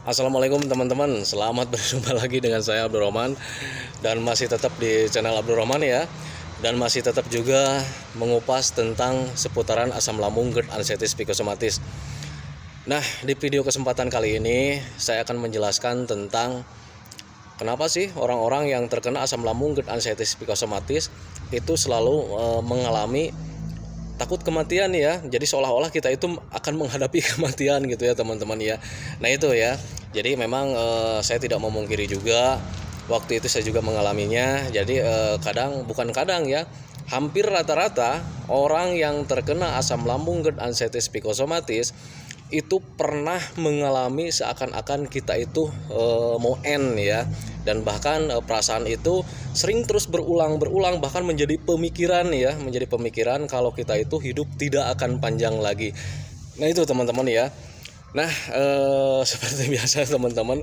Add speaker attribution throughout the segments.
Speaker 1: Assalamualaikum teman-teman, selamat berjumpa lagi dengan saya Abdurrahman. Dan masih tetap di channel Abdurrahman ya. Dan masih tetap juga mengupas tentang seputaran asam lambung, GERD, anestesitis, psikosomatis. Nah, di video kesempatan kali ini saya akan menjelaskan tentang kenapa sih orang-orang yang terkena asam lambung, GERD, anestesitis, psikosomatis itu selalu mengalami takut kematian ya. Jadi seolah-olah kita itu akan menghadapi kematian gitu ya teman-teman ya. Nah itu ya. Jadi memang saya tidak memungkiri juga waktu itu saya juga mengalaminya. Jadi bukan kadang ya, hampir rata-rata orang yang terkena asam lambung, GERD, anestesitis, psikosomatis itu pernah mengalami seakan-akan kita itu mau end ya. Dan bahkan perasaan itu sering terus berulang bahkan menjadi pemikiran ya, menjadi pemikiran kalau kita itu hidup tidak akan panjang lagi. Nah itu teman-teman ya. Nah seperti biasa teman-teman,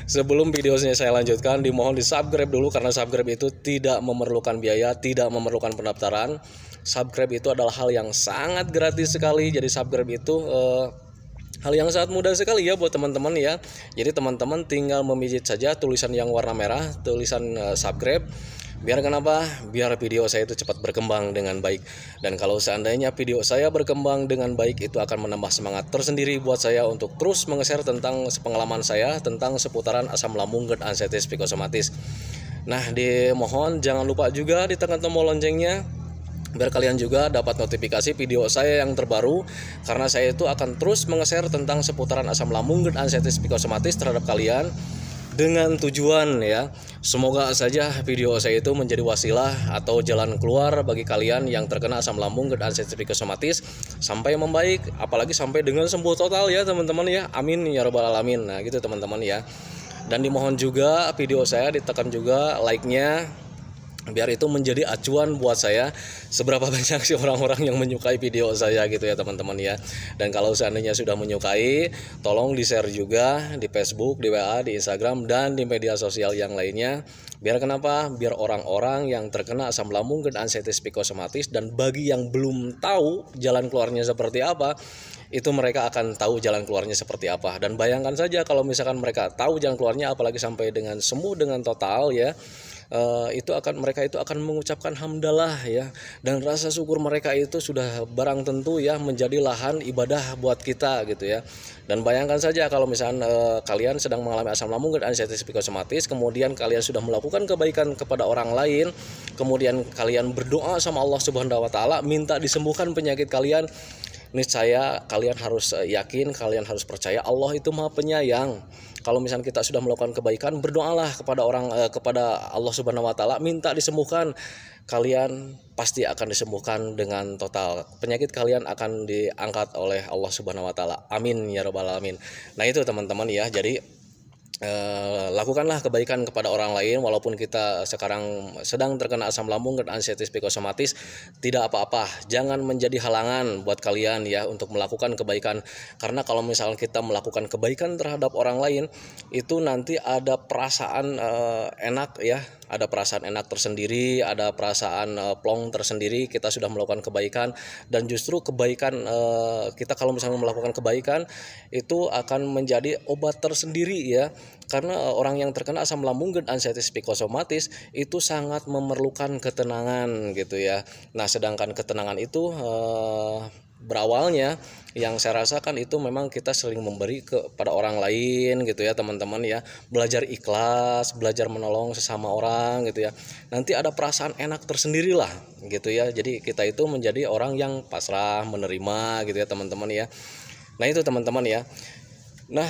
Speaker 1: sebelum videonya saya lanjutkan, dimohon di subscribe dulu karena subscribe itu tidak memerlukan biaya, tidak memerlukan pendaftaran. Subscribe itu adalah hal yang sangat gratis sekali. Jadi subscribe itu hal yang sangat mudah sekali ya buat teman-teman ya. Jadi teman-teman tinggal memijit saja tulisan yang warna merah, tulisan subscribe. Biar kenapa? Biar video saya itu cepat berkembang dengan baik. Dan kalau seandainya video saya berkembang dengan baik, itu akan menambah semangat tersendiri buat saya untuk terus menge-share tentang pengalaman saya tentang seputaran asam lambung, GERD, anestesitis, psikosomatis. Nah, dimohon jangan lupa juga ditekan tombol loncengnya biar kalian juga dapat notifikasi video saya yang terbaru, karena saya itu akan terus menge-share tentang seputaran asam lambung, GERD, anestesitis, psikosomatis terhadap kalian dengan tujuan ya, semoga saja video saya itu menjadi wasilah atau jalan keluar bagi kalian yang terkena asam lambung, GERD, anestesitis, psikosomatis sampai membaik, apalagi sampai dengan sembuh total ya teman-teman ya. Amin ya rabbal alamin. Nah gitu teman-teman ya. Dan dimohon juga video saya ditekan juga like-nya, biar itu menjadi acuan buat saya seberapa banyak sih orang-orang yang menyukai video saya gitu ya teman-teman ya. Dan kalau seandainya sudah menyukai, tolong di-share juga di Facebook, di WA, di Instagram, dan di media sosial yang lainnya. Biar kenapa? Biar orang-orang yang terkena asam lambung, GERD, anestesitis, psikosomatis, dan bagi yang belum tahu jalan keluarnya seperti apa, itu mereka akan tahu jalan keluarnya seperti apa. Dan bayangkan saja kalau misalkan mereka tahu jalan keluarnya, apalagi sampai dengan sembuh dengan total ya, mereka itu akan mengucapkan hamdalah ya, dan rasa syukur mereka itu sudah barang tentu ya menjadi lahan ibadah buat kita gitu ya. Dan bayangkan saja kalau misalnya kalian sedang mengalami asam lambung, GERD, anestesitis, psikosomatis, kemudian kalian sudah melakukan kebaikan kepada orang lain, kemudian kalian berdoa sama Allah Subhanahu wa taala minta disembuhkan penyakit kalian. Niscaya kalian harus yakin, kalian harus percaya Allah itu Maha Penyayang. Kalau misalnya kita sudah melakukan kebaikan, berdoalah kepada Allah Subhanahu wa taala minta disembuhkan. Kalian pasti akan disembuhkan dengan total. Penyakit kalian akan diangkat oleh Allah Subhanahu wa taala. Amin ya rabbal alamin. Nah, itu teman-teman ya. Jadi lakukanlah kebaikan kepada orang lain walaupun kita sekarang sedang terkena asam lambung, GERD, anestesitis, psikosomatis, tidak apa-apa. Jangan menjadi halangan buat kalian ya untuk melakukan kebaikan, karena kalau misalnya kita melakukan kebaikan terhadap orang lain, itu nanti ada perasaan enak ya, ada perasaan enak tersendiri, ada perasaan plong tersendiri. Kita sudah melakukan kebaikan, dan justru kebaikan kita kalau misalnya melakukan kebaikan itu akan menjadi obat tersendiri ya. Karena orang yang terkena asam lambung, GERD, anestesitis, psikosomatis itu sangat memerlukan ketenangan gitu ya. Nah, sedangkan ketenangan itu berawalnya yang saya rasakan itu memang kita sering memberi kepada orang lain gitu ya teman-teman ya. Belajar ikhlas, belajar menolong sesama orang gitu ya. Nanti ada perasaan enak tersendiri lah gitu ya. Jadi kita itu menjadi orang yang pasrah, menerima gitu ya teman-teman ya. Nah itu teman-teman ya. Nah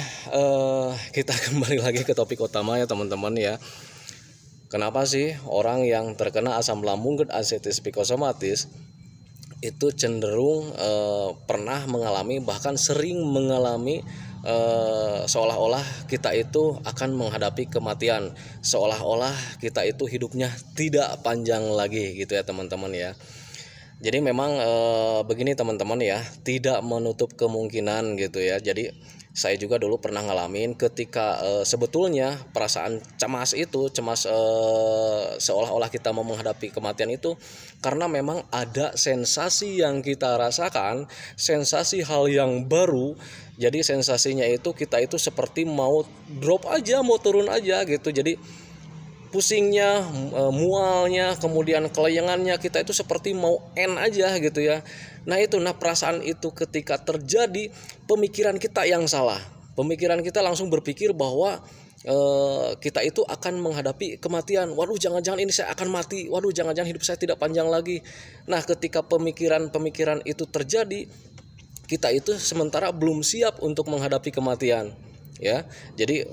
Speaker 1: kita kembali lagi ke topik utama ya teman-teman ya. Kenapa sih orang yang terkena asam lambung, GERD, anestesitis, psikosomatis itu cenderung pernah mengalami, bahkan sering mengalami seolah-olah kita itu akan menghadapi kematian, seolah-olah kita itu hidupnya tidak panjang lagi gitu ya teman-teman ya. Jadi memang begini teman-teman ya, tidak menutup kemungkinan gitu ya. Jadi saya juga dulu pernah ngalamin ketika sebetulnya perasaan cemas itu, seolah-olah kita mau menghadapi kematian itu karena memang ada sensasi yang kita rasakan, sensasi hal yang baru. Jadi sensasinya itu kita itu seperti mau drop aja, mau turun aja gitu. Jadi pusingnya, mualnya, kemudian kelayangannya, kita itu seperti mau end aja gitu ya. Nah perasaan itu ketika terjadi, pemikiran kita yang salah. Pemikiran kita langsung berpikir bahwa kita itu akan menghadapi kematian. Waduh, jangan-jangan ini saya akan mati. Waduh, jangan-jangan hidup saya tidak panjang lagi. Nah ketika pemikiran-pemikiran itu terjadi, kita itu sementara belum siap untuk menghadapi kematian. Ya, jadi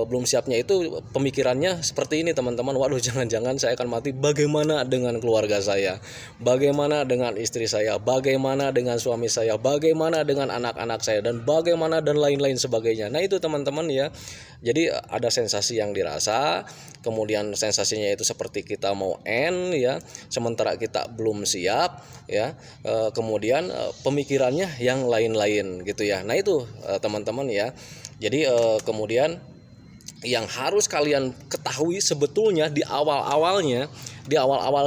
Speaker 1: belum siapnya itu pemikirannya seperti ini teman-teman. Waduh, jangan-jangan saya akan mati. Bagaimana dengan keluarga saya? Bagaimana dengan istri saya? Bagaimana dengan suami saya? Bagaimana dengan anak-anak saya? Dan bagaimana dan lain-lain sebagainya. Nah itu teman-teman ya. Jadi ada sensasi yang dirasa, kemudian sensasinya itu seperti kita mau end ya, sementara kita belum siap ya. Kemudian pemikirannya yang lain-lain gitu ya. Nah itu teman-teman ya. Jadi kemudian yang harus kalian ketahui sebetulnya di awal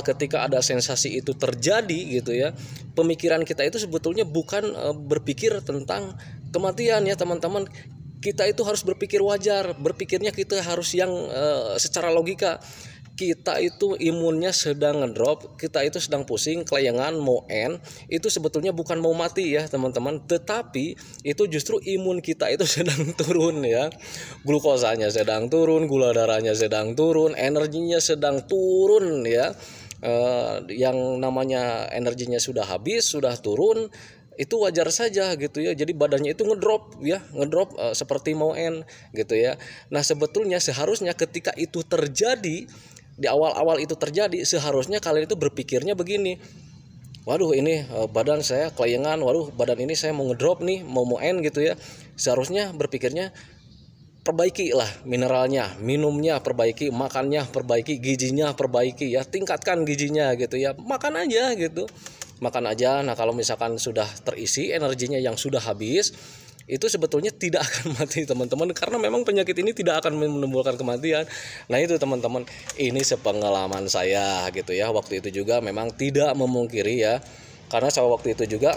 Speaker 1: ketika ada sensasi itu terjadi gitu ya, pemikiran kita itu sebetulnya bukan berpikir tentang kematian ya teman-teman. Kita itu harus berpikir wajar, berpikirnya kita harus yang secara logika. Kita itu imunnya sedang ngedrop, kita itu sedang pusing, kelayangan, mau end, itu sebetulnya bukan mau mati ya teman-teman, tetapi itu justru imun kita itu sedang turun ya, glukosanya sedang turun, gula darahnya sedang turun, energinya sedang turun ya. Yang namanya energinya sudah habis, sudah turun, itu wajar saja gitu ya. Jadi badannya itu ngedrop seperti mau end gitu ya. Nah sebetulnya seharusnya ketika itu terjadi, di awal-awal itu terjadi, seharusnya kalian itu berpikirnya begini, waduh ini badan saya kelayangan, waduh badan ini saya mau ngedrop nih, mau end gitu ya. Seharusnya berpikirnya perbaiki lah mineralnya, minumnya perbaiki, makannya perbaiki, gizinya perbaiki ya, tingkatkan gizinya gitu ya, makan aja gitu, makan aja. Nah kalau misalkan sudah terisi energinya yang sudah habis, itu sebetulnya tidak akan mati teman-teman, karena memang penyakit ini tidak akan menimbulkan kematian. Nah itu teman-teman, ini sepengalaman saya gitu ya. Waktu itu juga memang tidak memungkiri ya, karena waktu itu juga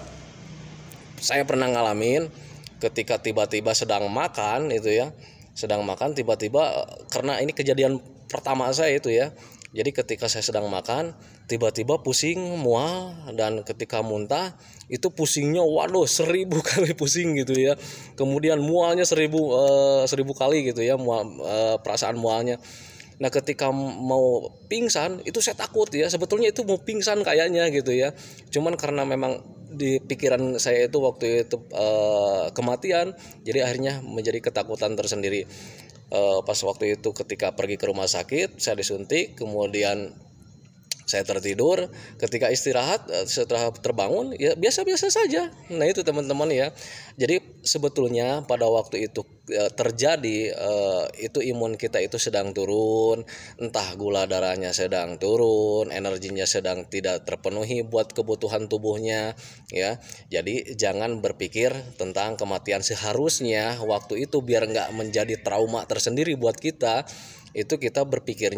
Speaker 1: saya pernah ngalamin ketika tiba-tiba sedang makan itu ya, sedang makan tiba-tiba, karena ini kejadian pertama saya itu ya. Jadi ketika saya sedang makan, tiba-tiba pusing, mual, dan ketika muntah itu pusingnya waduh 1000 kali pusing gitu ya. Kemudian mualnya 1000 kali gitu ya, perasaan mualnya. Nah ketika mau pingsan itu saya takut ya, sebetulnya itu mau pingsan kayaknya gitu ya. Cuman karena memang di pikiran saya itu waktu itu kematian, jadi akhirnya menjadi ketakutan tersendiri. Pas waktu itu ketika pergi ke rumah sakit, saya disuntik, kemudian saya tertidur. Ketika istirahat, setelah terbangun ya biasa-biasa saja. Nah itu teman-teman ya. Jadi sebetulnya pada waktu itu terjadi, itu imun kita itu sedang turun, entah gula darahnya sedang turun, energinya sedang tidak terpenuhi buat kebutuhan tubuhnya ya. Jadi jangan berpikir tentang kematian. Seharusnya waktu itu biar nggak menjadi trauma tersendiri buat kita, itu kita berpikir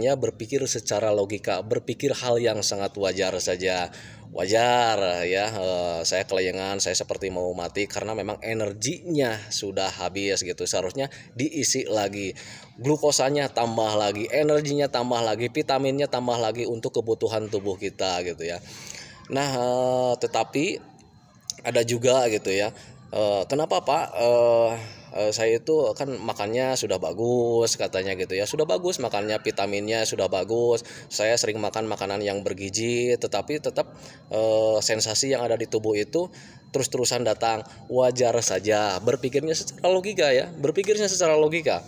Speaker 1: secara logika, berpikir hal yang sangat wajar saja. Wajar ya, saya kelayangan, saya seperti mau mati karena memang energinya sudah habis gitu. Seharusnya diisi lagi, glukosanya tambah lagi, energinya tambah lagi, vitaminnya tambah lagi untuk kebutuhan tubuh kita gitu ya. Nah tetapi ada juga gitu ya, kenapa Pak, saya itu kan makannya sudah bagus katanya gitu ya, sudah bagus makannya, vitaminnya sudah bagus, saya sering makan makanan yang bergizi, tetapi tetap sensasi yang ada di tubuh itu terus-terusan datang. Wajar saja, berpikirnya secara logika.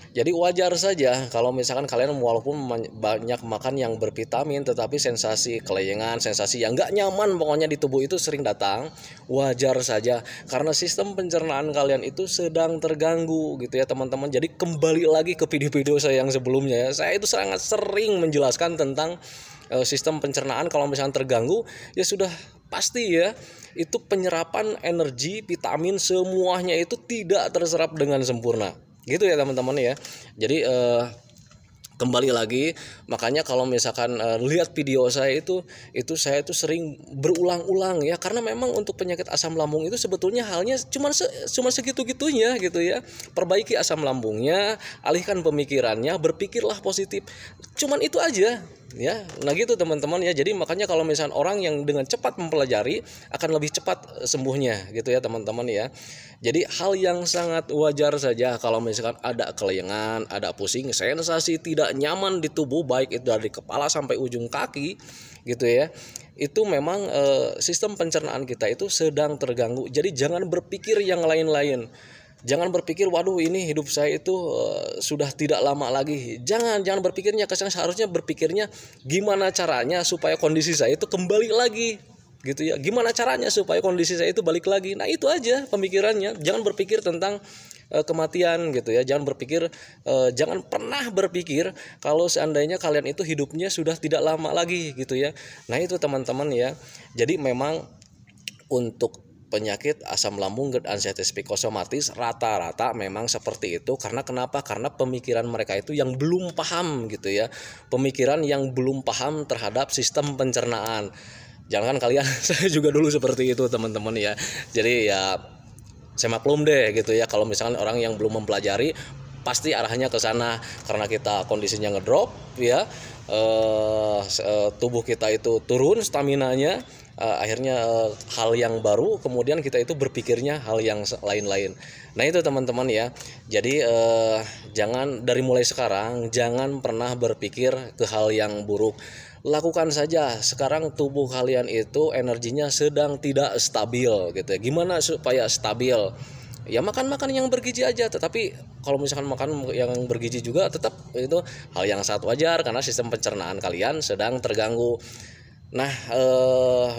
Speaker 1: Jadi wajar saja kalau misalkan kalian walaupun banyak makan yang bervitamin, tetapi sensasi kelayangan, sensasi yang gak nyaman pokoknya di tubuh itu sering datang. Wajar saja, karena sistem pencernaan kalian itu sedang terganggu gitu ya teman-teman. Jadi kembali lagi ke video-video saya yang sebelumnya ya, saya itu sangat sering menjelaskan tentang sistem pencernaan. Kalau misalkan terganggu ya sudah pasti ya itu penyerapan energi, vitamin semuanya itu tidak terserap dengan sempurna. Gitu ya teman-teman ya. Jadi kembali lagi, makanya kalau misalkan lihat video saya itu saya itu sering berulang-ulang ya, karena memang untuk penyakit asam lambung itu sebetulnya halnya cuma segitu-gitunya gitu ya. Perbaiki asam lambungnya, alihkan pemikirannya, berpikirlah positif. Cuman itu aja ya. Nah gitu teman-teman ya. Jadi makanya kalau misalkan orang yang dengan cepat mempelajari akan lebih cepat sembuhnya gitu ya teman-teman ya. Jadi hal yang sangat wajar saja kalau misalkan ada kelengan, ada pusing, sensasi tidak nyaman di tubuh, baik itu dari kepala sampai ujung kaki gitu ya. Itu memang sistem pencernaan kita itu sedang terganggu. Jadi jangan berpikir yang lain-lain. Jangan berpikir waduh ini hidup saya itu sudah tidak lama lagi. Jangan berpikirnya ke sana, seharusnya berpikirnya gimana caranya supaya kondisi saya itu kembali lagi gitu ya. Gimana caranya supaya kondisi saya itu balik lagi. Nah itu aja pemikirannya. Jangan berpikir tentang kematian gitu ya. Jangan pernah berpikir kalau seandainya kalian itu hidupnya sudah tidak lama lagi gitu ya. Nah itu teman-teman ya. Jadi memang untuk penyakit asam lambung, GERD, ansiatis psikosomatis rata-rata memang seperti itu. Karena kenapa? Karena pemikiran mereka itu yang belum paham gitu ya. Pemikiran yang belum paham terhadap sistem pencernaan. Jangan kalian, saya juga dulu seperti itu teman-teman ya. Jadi ya saya maklum deh gitu ya, kalau misalkan orang yang belum mempelajari pasti arahnya ke sana, karena kita kondisinya ngedrop ya, tubuh kita itu turun staminanya, akhirnya hal yang baru, kemudian kita itu berpikirnya hal yang lain-lain. Nah itu teman-teman ya. Jadi jangan, dari mulai sekarang jangan pernah berpikir ke hal yang buruk. Lakukan saja. Sekarang tubuh kalian itu energinya sedang tidak stabil gitu ya. Gimana supaya stabil? Ya makan yang bergizi aja. Tetapi kalau misalkan makan yang bergizi juga tetap itu hal yang sangat wajar, karena sistem pencernaan kalian sedang terganggu. Nah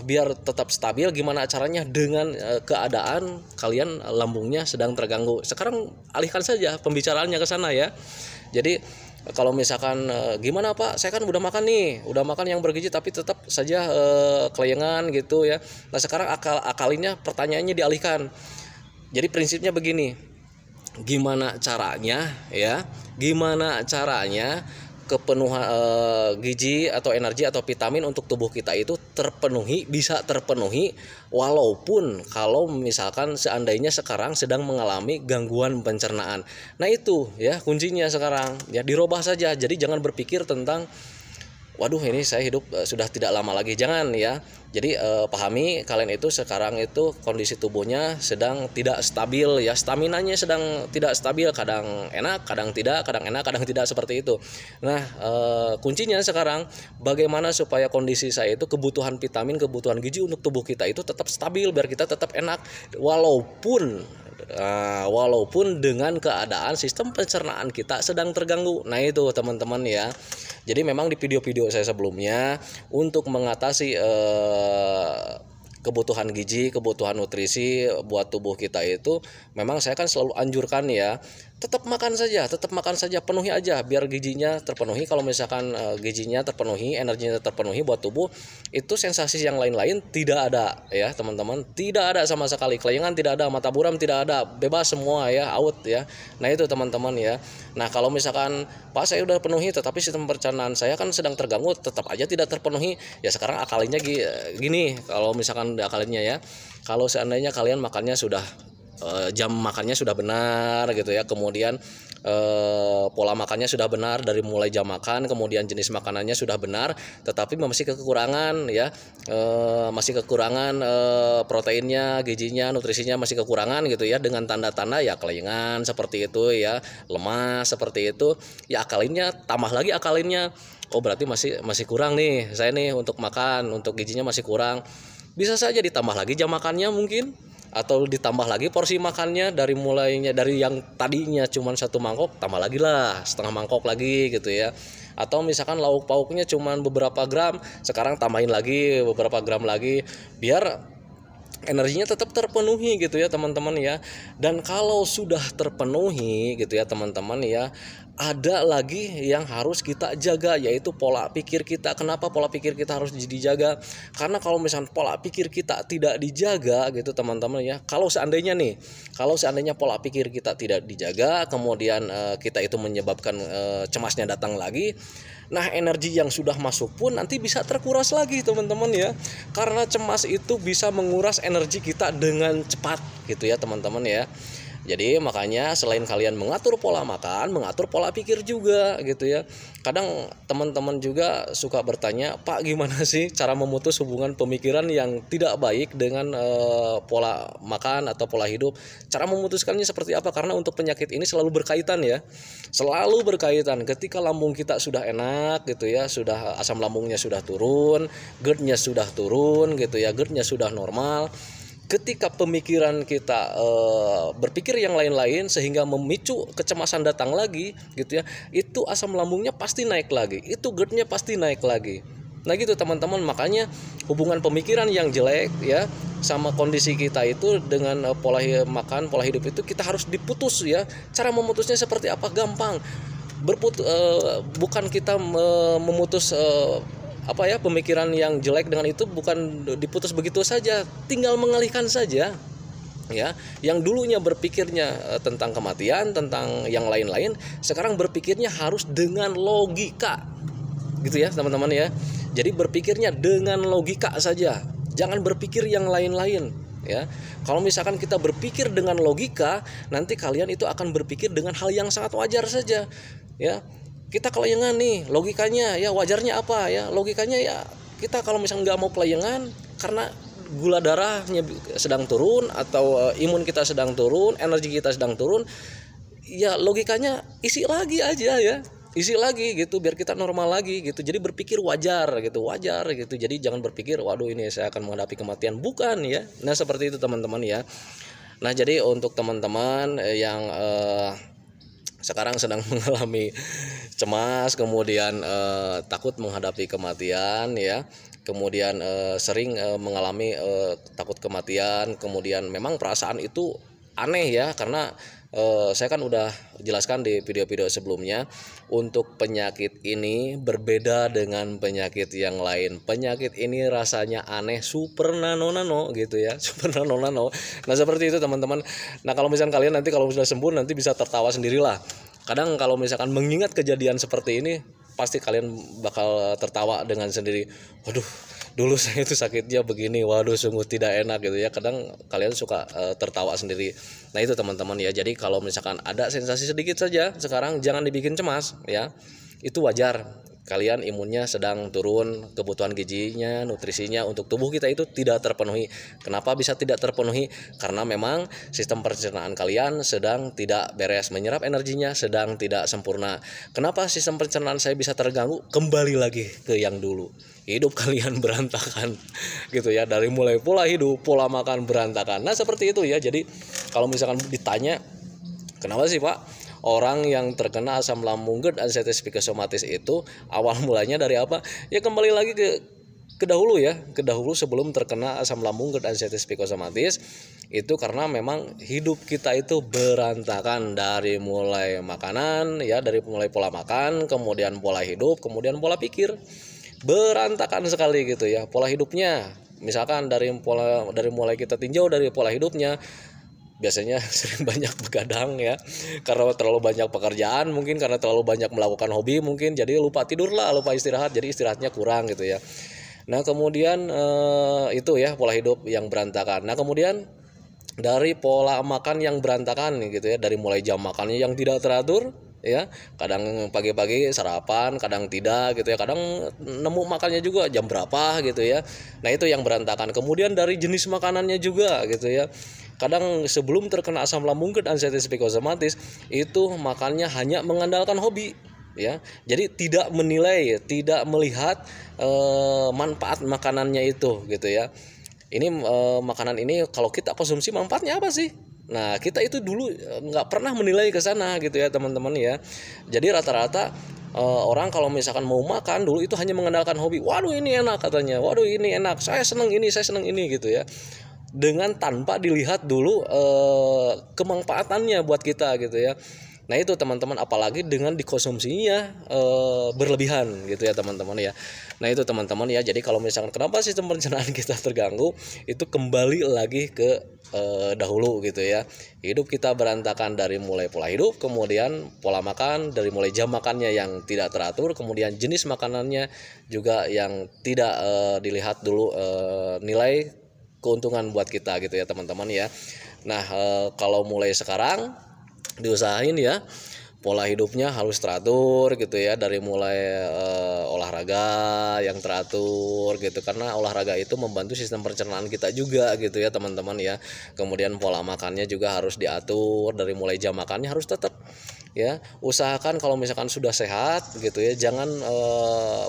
Speaker 1: biar tetap stabil, gimana caranya? Dengan keadaan kalian lambungnya sedang terganggu. Sekarang alihkan saja pembicaraannya ke sana ya. Jadi kalau misalkan gimana Pak, saya kan udah makan yang bergizi tapi tetap saja kelengan gitu ya. Nah sekarang akalinnya, pertanyaannya dialihkan. Jadi prinsipnya begini, gimana caranya kepenuhan gizi atau energi atau vitamin untuk tubuh kita itu bisa terpenuhi walaupun kalau misalkan seandainya sekarang sedang mengalami gangguan pencernaan. Nah itu ya kuncinya sekarang ya, dirubah saja. Jadi jangan berpikir tentang waduh ini saya hidup sudah tidak lama lagi, jangan ya. Jadi pahami kalian itu sekarang itu kondisi tubuhnya sedang tidak stabil ya, staminanya sedang tidak stabil, kadang enak, kadang tidak, kadang enak, kadang tidak, seperti itu. Nah kuncinya sekarang bagaimana supaya kondisi saya itu kebutuhan vitamin, kebutuhan gizi untuk tubuh kita itu tetap stabil, biar kita tetap enak walaupun dengan keadaan sistem pencernaan kita sedang terganggu. Nah itu teman-teman ya. Jadi memang di video-video saya sebelumnya untuk mengatasi kebutuhan gizi, kebutuhan nutrisi buat tubuh kita itu memang saya kan selalu anjurkan ya, tetap makan saja, penuhi aja biar gizinya terpenuhi. Kalau misalkan gizinya terpenuhi, energinya terpenuhi buat tubuh, itu sensasi yang lain-lain tidak ada ya teman-teman, tidak ada sama sekali. Kelengan tidak ada, mata buram tidak ada, bebas semua ya, out ya. Nah itu teman-teman ya. Nah kalau misalkan Pak saya udah penuhi tetapi sistem pencernaan saya kan sedang terganggu, tetap aja tidak terpenuhi, ya sekarang akalinya gini. Kalau misalkan akalinya ya, kalau seandainya kalian makannya sudah jam makannya sudah benar gitu ya, kemudian pola makannya sudah benar dari mulai jam makan, kemudian jenis makanannya sudah benar, tetapi masih kekurangan ya, masih kekurangan proteinnya, gizinya, nutrisinya masih kekurangan gitu ya, dengan tanda-tanda ya kelengan seperti itu ya, lemas seperti itu ya, tambah lagi akalinnya, oh berarti masih kurang nih saya nih untuk makan, untuk gizinya masih kurang. Bisa saja ditambah lagi jam makannya mungkin, atau ditambah lagi porsi makannya, dari yang tadinya cuma 1 mangkok tambah lagi lah setengah mangkok lagi gitu ya. Atau misalkan lauk pauknya cuma beberapa gram, sekarang tambahin lagi beberapa gram lagi biar energinya tetap terpenuhi gitu ya teman-teman ya. Dan kalau sudah terpenuhi gitu ya teman-teman ya, ada lagi yang harus kita jaga, yaitu pola pikir kita. Kenapa pola pikir kita harus dijaga? Karena kalau misalnya pola pikir kita tidak dijaga gitu teman-teman ya, kalau seandainya pola pikir kita tidak dijaga, kemudian kita itu menyebabkan cemasnya datang lagi, nah energi yang sudah masuk pun nanti bisa terkuras lagi teman-teman ya, karena cemas itu bisa menguras energi kita dengan cepat gitu ya teman-teman ya. Jadi makanya selain kalian mengatur pola makan, mengatur pola pikir juga gitu ya. Kadang teman-teman juga suka bertanya, Pak, gimana sih cara memutus hubungan pemikiran yang tidak baik dengan pola makan atau pola hidup? Cara memutuskannya seperti apa? Karena untuk penyakit ini selalu berkaitan ya. Selalu berkaitan. Ketika lambung kita sudah enak gitu ya, sudah asam lambungnya sudah turun, GERD-nya sudah turun gitu ya, GERD-nya sudah normal. Ketika pemikiran kita berpikir yang lain-lain sehingga memicu kecemasan datang lagi gitu ya, itu asam lambungnya pasti naik lagi, itu GERD-nya pasti naik lagi. Nah gitu teman-teman, makanya hubungan pemikiran yang jelek ya sama kondisi kita itu dengan pola makan, pola hidup itu kita harus diputus ya. Cara memutusnya seperti apa? Gampang. Bukan kita memutus pemikiran yang jelek dengan itu, bukan diputus begitu saja, tinggal mengalihkan saja ya. Yang dulunya berpikirnya tentang kematian, tentang yang lain-lain, sekarang berpikirnya harus dengan logika gitu ya teman-teman ya. Jadi berpikirnya dengan logika saja, jangan berpikir yang lain-lain ya. Kalau misalkan kita berpikir dengan logika, nanti kalian itu akan berpikir dengan hal yang sangat wajar saja ya. Kita kelayangan nih, logikanya ya wajarnya apa ya? Logikanya ya kita kalau misalnya nggak mau kelayangan karena gula darahnya sedang turun atau imun kita sedang turun, energi kita sedang turun, ya logikanya isi lagi aja ya. Isi lagi gitu biar kita normal lagi gitu. Jadi berpikir wajar gitu. Jadi jangan berpikir waduh ini saya akan menghadapi kematian, bukan ya. Nah, seperti itu teman-teman ya. Nah, jadi untuk teman-teman yang sekarang sedang mengalami cemas, kemudian takut menghadapi kematian ya, kemudian sering mengalami takut kematian, kemudian memang perasaan itu aneh ya, karena saya kan udah jelaskan di video-video sebelumnya, untuk penyakit ini berbeda dengan penyakit yang lain. Penyakit ini rasanya aneh, super nano gitu ya, super nano. Nah seperti itu teman-teman. Nah kalau misalkan kalian nanti kalau sudah sembuh nanti bisa tertawa sendirilah. Kadang kalau misalkan mengingat kejadian seperti ini, pasti kalian bakal tertawa dengan sendiri. Waduh, dulu saya itu sakitnya begini, waduh sungguh tidak enak gitu ya. Kadang kalian suka tertawa sendiri. Nah itu teman-teman ya. Jadi kalau misalkan ada sensasi sedikit saja sekarang, jangan dibikin cemas ya. Itu wajar. Kalian imunnya sedang turun, kebutuhan gizinya, nutrisinya untuk tubuh kita itu tidak terpenuhi. Kenapa bisa tidak terpenuhi? Karena memang sistem pencernaan kalian sedang tidak beres, menyerap energinya sedang tidak sempurna. Kenapa sistem pencernaan saya bisa terganggu? Kembali lagi ke yang dulu. Hidup kalian berantakan gitu ya, dari mulai pola hidup, pola makan berantakan. Nah seperti itu ya. Jadi kalau misalkan ditanya kenapa sih Pak orang yang terkena asam lambung GERD anxieties psikosomatis itu awal mulanya dari apa? Ya kembali lagi ke dahulu ya, ke dahulu sebelum terkena asam lambung GERD anxieties psikosomatis itu karena memang hidup kita itu berantakan, dari mulai makanan ya, dari mulai pola makan, kemudian pola hidup, kemudian pola pikir. Berantakan sekali gitu ya pola hidupnya. Misalkan dari mulai kita tinjau dari pola hidupnya, biasanya sering banyak begadang ya, karena terlalu banyak pekerjaan, mungkin karena terlalu banyak melakukan hobi, mungkin jadi lupa tidur lah, lupa istirahat, jadi istirahatnya kurang gitu ya. Nah kemudian itu ya pola hidup yang berantakan. Nah kemudian dari pola makan yang berantakan gitu ya, dari mulai jam makannya yang tidak teratur ya, kadang pagi-pagi sarapan, kadang tidak gitu ya, kadang nemu makannya juga jam berapa gitu ya. Nah itu yang berantakan. Kemudian dari jenis makanannya juga gitu ya, kadang sebelum terkena asam lambung GERD anxieties psikosomatis itu makannya hanya mengandalkan hobi ya, jadi tidak menilai, tidak melihat manfaat makanannya itu gitu ya. Ini makanan ini kalau kita konsumsi manfaatnya apa sih? Nah kita itu dulu nggak pernah menilai ke sana gitu ya teman-teman ya. Jadi rata-rata orang kalau misalkan mau makan dulu itu hanya mengandalkan hobi. Waduh ini enak katanya, waduh ini enak, saya seneng ini gitu ya, dengan tanpa dilihat dulu kemanfaatannya buat kita gitu ya. Nah itu teman-teman, apalagi dengan dikonsumsinya berlebihan gitu ya teman-teman ya. Nah itu teman-teman ya, jadi kalau misalkan kenapa sistem pencernaan kita terganggu, itu kembali lagi ke dahulu gitu ya. Hidup kita berantakan dari mulai pola hidup, kemudian pola makan, dari mulai jam makannya yang tidak teratur, kemudian jenis makanannya juga yang tidak dilihat dulu nilai keuntungan buat kita gitu ya teman-teman ya. Nah kalau mulai sekarang diusahain ya, pola hidupnya harus teratur gitu ya, dari mulai olahraga yang teratur gitu, karena olahraga itu membantu sistem pencernaan kita juga gitu ya teman-teman ya. Kemudian pola makannya juga harus diatur, dari mulai jam makannya harus tetap ya, usahakan kalau misalkan sudah sehat gitu ya, jangan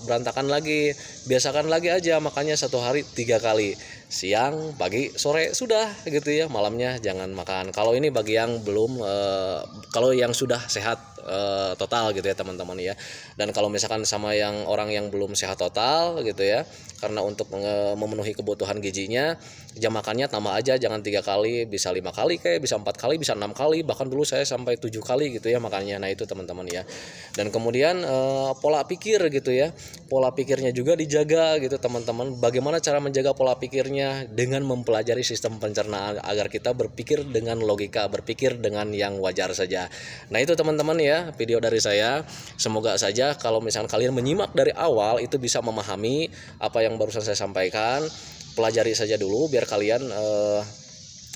Speaker 1: berantakan lagi, biasakan lagi aja makannya satu hari 3 kali, siang, pagi, sore, sudah gitu ya. Malamnya jangan makan. Kalau ini bagi yang belum kalau yang sudah sehat total gitu ya teman-teman ya. Dan kalau misalkan sama yang orang yang belum sehat total gitu ya, karena untuk memenuhi kebutuhan gizinya, jam makannya tambah aja, jangan 3 kali, bisa 5 kali kayak, bisa 4 kali, bisa 6 kali, bahkan dulu saya sampai 7 kali gitu ya makannya. Nah itu teman-teman ya. Dan kemudian pola pikir gitu ya, pola pikirnya juga dijaga gitu teman-teman. Bagaimana cara menjaga pola pikirnya? Dengan mempelajari sistem pencernaan agar kita berpikir dengan logika, berpikir dengan yang wajar saja. Nah itu teman-teman ya, video dari saya. Semoga saja kalau misalkan kalian menyimak dari awal itu bisa memahami apa yang barusan saya sampaikan. Pelajari saja dulu biar kalian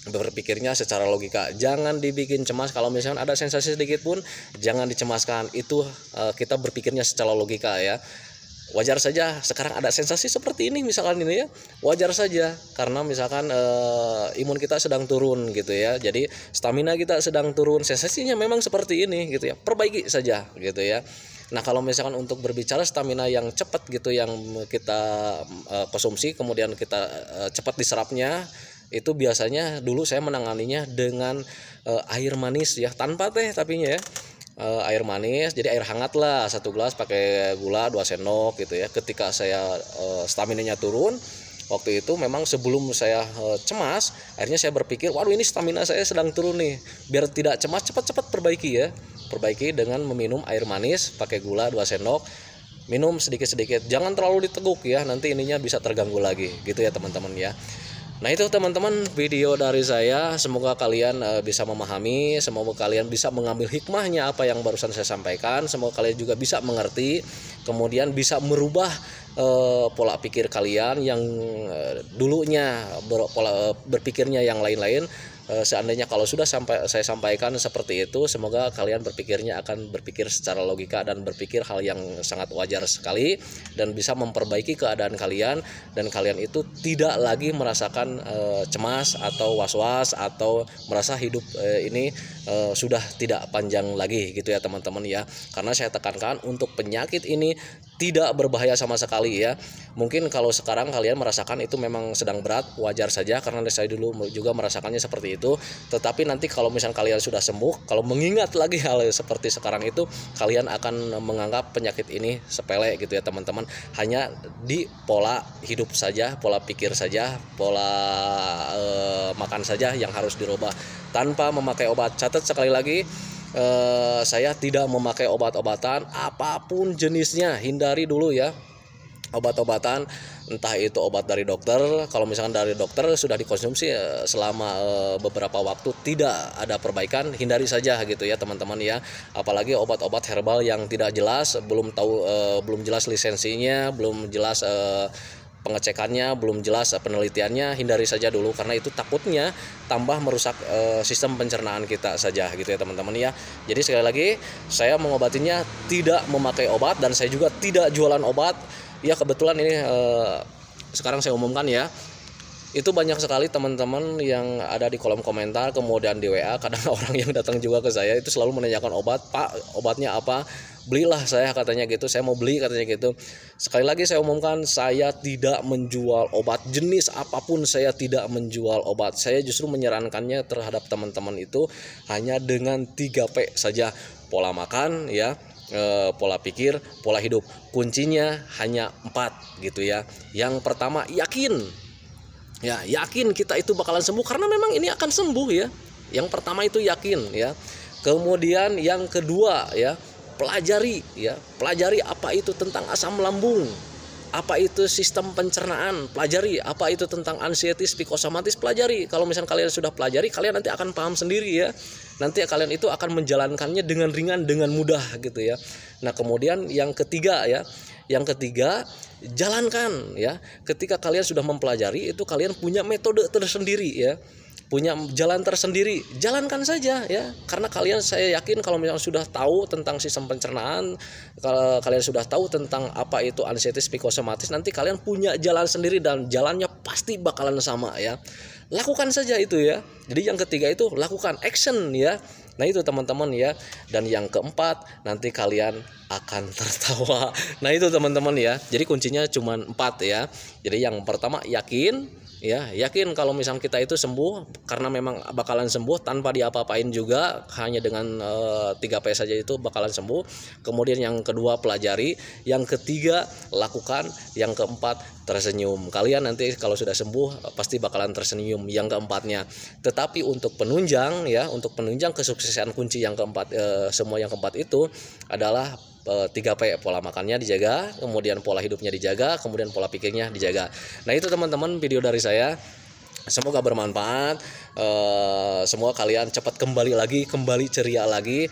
Speaker 1: berpikirnya secara logika. Jangan dibikin cemas. Kalau misalkan ada sensasi sedikit pun jangan dicemaskan. Itu kita berpikirnya secara logika ya. Wajar saja sekarang ada sensasi seperti ini misalkan ini ya, wajar saja karena misalkan imun kita sedang turun gitu ya, jadi stamina kita sedang turun, sensasinya memang seperti ini gitu ya, perbaiki saja gitu ya. Nah kalau misalkan untuk berbicara stamina yang cepat gitu, yang kita konsumsi kemudian kita cepat diserapnya, itu biasanya dulu saya menanganinya dengan air manis ya, tanpa teh tapinya ya. Air manis, jadi air hangat lah, 1 gelas pakai gula 2 sendok gitu ya. Ketika saya staminanya turun, waktu itu memang sebelum saya cemas, akhirnya saya berpikir, waduh ini stamina saya sedang turun nih, biar tidak cemas cepat-cepat perbaiki ya, perbaiki dengan meminum air manis pakai gula 2 sendok, minum sedikit-sedikit, jangan terlalu diteguk ya, nanti ininya bisa terganggu lagi gitu ya teman-teman ya. Nah itu teman-teman video dari saya, semoga kalian bisa memahami, semoga kalian bisa mengambil hikmahnya apa yang barusan saya sampaikan, semoga kalian juga bisa mengerti, kemudian bisa merubah pola pikir kalian yang dulunya berpikirnya yang lain-lain. Seandainya kalau sudah saya sampaikan seperti itu, semoga kalian berpikirnya akan berpikir secara logika dan berpikir hal yang sangat wajar sekali dan bisa memperbaiki keadaan kalian, dan kalian itu tidak lagi merasakan cemas atau was-was atau merasa hidup ini sudah tidak panjang lagi gitu ya teman-teman ya. Karena saya tekankan untuk penyakit ini tidak berbahaya sama sekali ya. Mungkin kalau sekarang kalian merasakan itu memang sedang berat, wajar saja karena saya dulu juga merasakannya seperti itu. Tetapi nanti kalau misalnya kalian sudah sembuh, kalau mengingat lagi hal seperti sekarang itu, kalian akan menganggap penyakit ini sepele gitu ya teman-teman. Hanya di pola hidup saja, pola pikir saja, pola makan saja yang harus dirubah tanpa memakai obat. Catat sekali lagi, saya tidak memakai obat-obatan apapun jenisnya, hindari dulu ya obat-obatan, entah itu obat dari dokter. Kalau misalkan dari dokter sudah dikonsumsi selama beberapa waktu tidak ada perbaikan, hindari saja gitu ya teman-teman ya. Apalagi obat-obat herbal yang tidak jelas, belum jelas lisensinya, belum jelas pengecekannya, belum jelas penelitiannya, hindari saja dulu karena itu takutnya tambah merusak sistem pencernaan kita saja gitu ya teman-teman ya. Jadi sekali lagi saya mengobatinya tidak memakai obat dan saya juga tidak jualan obat. Ya kebetulan ini sekarang saya umumkan ya. Itu banyak sekali teman-teman yang ada di kolom komentar, kemudian di WA, kadang orang yang datang juga ke saya itu selalu menanyakan obat, Pak obatnya apa? Belilah saya katanya gitu, saya mau beli katanya gitu. Sekali lagi saya umumkan, saya tidak menjual obat, jenis apapun saya tidak menjual obat. Saya justru menyarankannya terhadap teman-teman itu hanya dengan 3P saja, pola makan ya, pola pikir, pola hidup. Kuncinya hanya 4 gitu ya. Yang pertama yakin. Ya, yakin kita itu bakalan sembuh karena memang ini akan sembuh ya. Yang pertama itu yakin ya. Kemudian yang kedua ya, pelajari apa itu tentang asam lambung, apa itu sistem pencernaan, pelajari apa itu tentang ansietis psikosomatis, pelajari. Kalau misalnya kalian sudah pelajari, kalian nanti akan paham sendiri ya. Nanti kalian itu akan menjalankannya dengan ringan, dengan mudah gitu ya. Nah, kemudian yang ketiga ya, jalankan ya. Ketika kalian sudah mempelajari itu, kalian punya metode tersendiri ya, punya jalan tersendiri, jalankan saja ya. Karena kalian, saya yakin kalau misalnya sudah tahu tentang sistem pencernaan, kalau kalian sudah tahu tentang apa itu ansietis psikosomatis, nanti kalian punya jalan sendiri dan jalannya pasti bakalan sama ya. Lakukan saja itu ya. Jadi yang ketiga itu lakukan, action ya. Nah itu teman-teman ya. Dan yang keempat, nanti kalian akan tertawa. Nah itu teman-teman ya. Jadi kuncinya cuma 4 ya. Jadi yang pertama, yakin ya, yakin kalau misalnya kita itu sembuh, karena memang bakalan sembuh tanpa diapa-apain juga, hanya dengan 3P saja itu bakalan sembuh. Kemudian yang kedua, pelajari. Yang ketiga, lakukan. Yang keempat, tersenyum. Kalian nanti kalau sudah sembuh pasti bakalan tersenyum yang keempatnya. Tetapi untuk penunjang ya, untuk penunjang kesuksesan kunci yang keempat, semua yang keempat itu adalah 3P, pola makannya dijaga, kemudian pola hidupnya dijaga, kemudian pola pikirnya dijaga. Nah itu teman-teman video dari saya, semoga bermanfaat. Semoga kalian cepat kembali ceria lagi.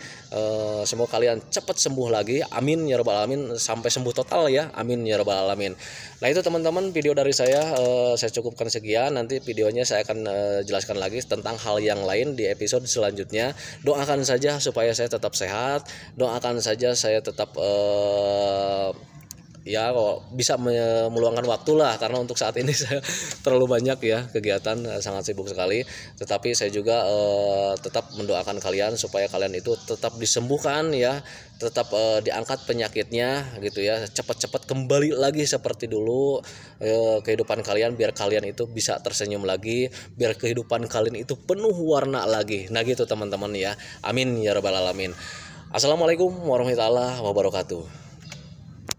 Speaker 1: Semoga kalian cepat sembuh lagi, amin ya rabbal alamin, sampai sembuh total ya, amin ya rabbal alamin. Nah itu teman-teman video dari saya cukupkan sekian. Nanti videonya saya akan jelaskan lagi tentang hal yang lain di episode selanjutnya. Doakan saja supaya saya tetap sehat, doakan saja saya tetap ya kok bisa meluangkan waktu lah, karena untuk saat ini saya terlalu banyak ya kegiatan, sangat sibuk sekali. Tetapi saya juga tetap mendoakan kalian supaya kalian itu tetap disembuhkan ya, tetap diangkat penyakitnya gitu ya, cepat-cepat kembali lagi seperti dulu kehidupan kalian, biar kalian itu bisa tersenyum lagi, biar kehidupan kalian itu penuh warna lagi. Nah gitu teman-teman ya, amin ya rabbal alamin. Assalamualaikum warahmatullahi wabarakatuh.